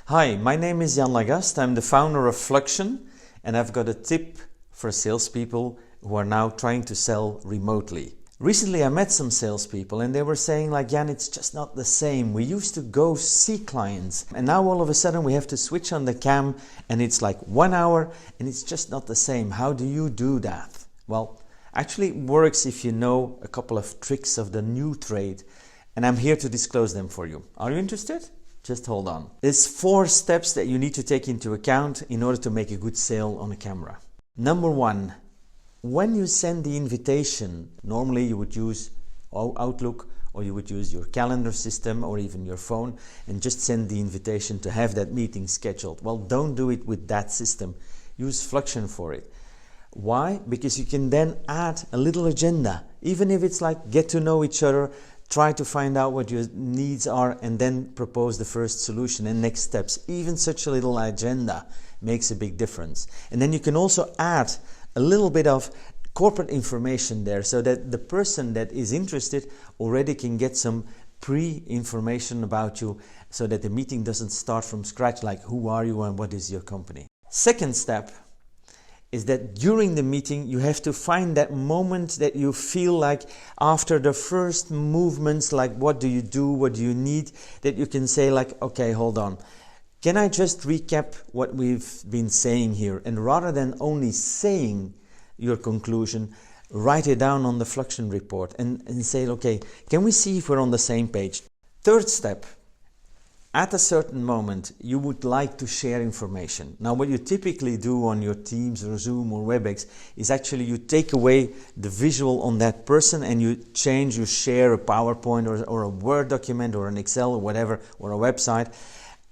Hi, my name is Jan Lagast. I'm the founder of Flxion, and I've got a tip for salespeople who are now trying to sell remotely. Recently I met some salespeople and they were saying like, Jan, it's just not the same. We used to go see clients and now all of a sudden we have to switch on the cam and it's like 1 hour and it's just not the same. How do you do that? Well, actually it works if you know a couple of tricks of the new trade, and I'm here to disclose them for you. Are you interested? Just hold on. There's 4 steps that you need to take into account in order to make a good sale on a camera. Number 1, when you send the invitation, normally you would use Outlook or you would use your calendar system or even your phone and just send the invitation to have that meeting scheduled. Well, don't do it with that system. Use Flxion for it. Why? Because you can then add a little agenda, even if it's like get to know each other, try to find out what your needs are and then propose the first solution and next steps. Even such a little agenda makes a big difference. And then you can also add a little bit of corporate information there so that the person that is interested already can get some pre-information about you so that the meeting doesn't start from scratch like who are you and what is your company. Second step is that during the meeting you have to find that moment that you feel like after the first movements, like what do you do, what do you need, that you can say like, okay, hold on. Can I just recap what we've been saying here? And rather than only saying your conclusion, write it down on the Flxion report and say, okay, can we see if we're on the same page? Third step, at a certain moment, you would like to share information. Now, what you typically do on your Teams or Zoom or WebEx is actually you take away the visual on that person and you share a PowerPoint or a Word document or an Excel or whatever, or a website.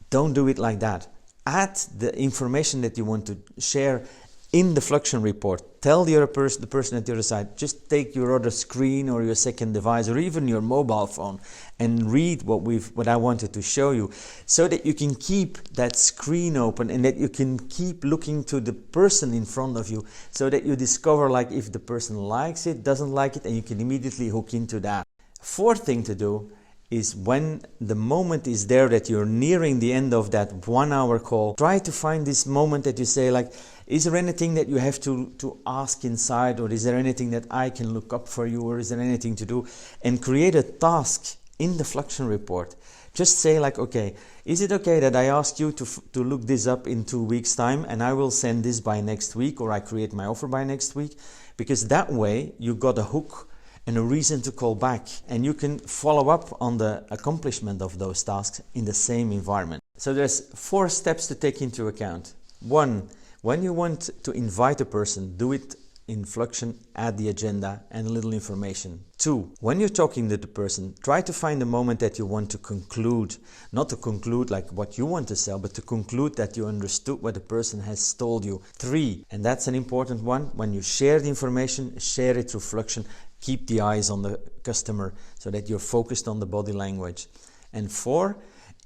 Don't do it like that. Add the information that you want to share in the Flxion report. Tell the person at the other side, just take your other screen or your second device or even your mobile phone and read what I wanted to show you, so that you can keep that screen open and that you can keep looking to the person in front of you so that you discover like if the person likes it, doesn't like it, and you can immediately hook into that. Fourth thing to do is when the moment is there that you're nearing the end of that 1 hour call, try to find this moment that you say like, is there anything that you have to ask inside, or is there anything that I can look up for you, or is there anything to do, and create a task in the Flxion report. Just say like, okay, is it okay that I ask you to look this up in 2 weeks time and I will send this by next week, or I create my offer by next week? Because that way you got a hook and a reason to call back, and you can follow up on the accomplishment of those tasks in the same environment. So there's 4 steps to take into account. 1, when you want to invite a person, do it in Flxion, add the agenda and a little information. 2, when you're talking to the person, try to find a moment that you want to conclude. Not to conclude like what you want to sell, but to conclude that you understood what the person has told you. 3, and that's an important one, when you share the information, share it through Flxion. Keep the eyes on the customer so that you're focused on the body language. And 4,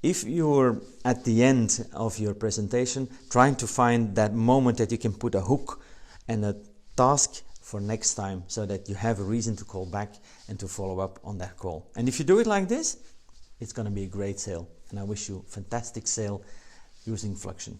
if you're at the end of your presentation, trying to find that moment that you can put a hook and a task for next time so that you have a reason to call back and to follow up on that call. And if you do it like this, it's going to be a great sale. And I wish you a fantastic sale using Flxion.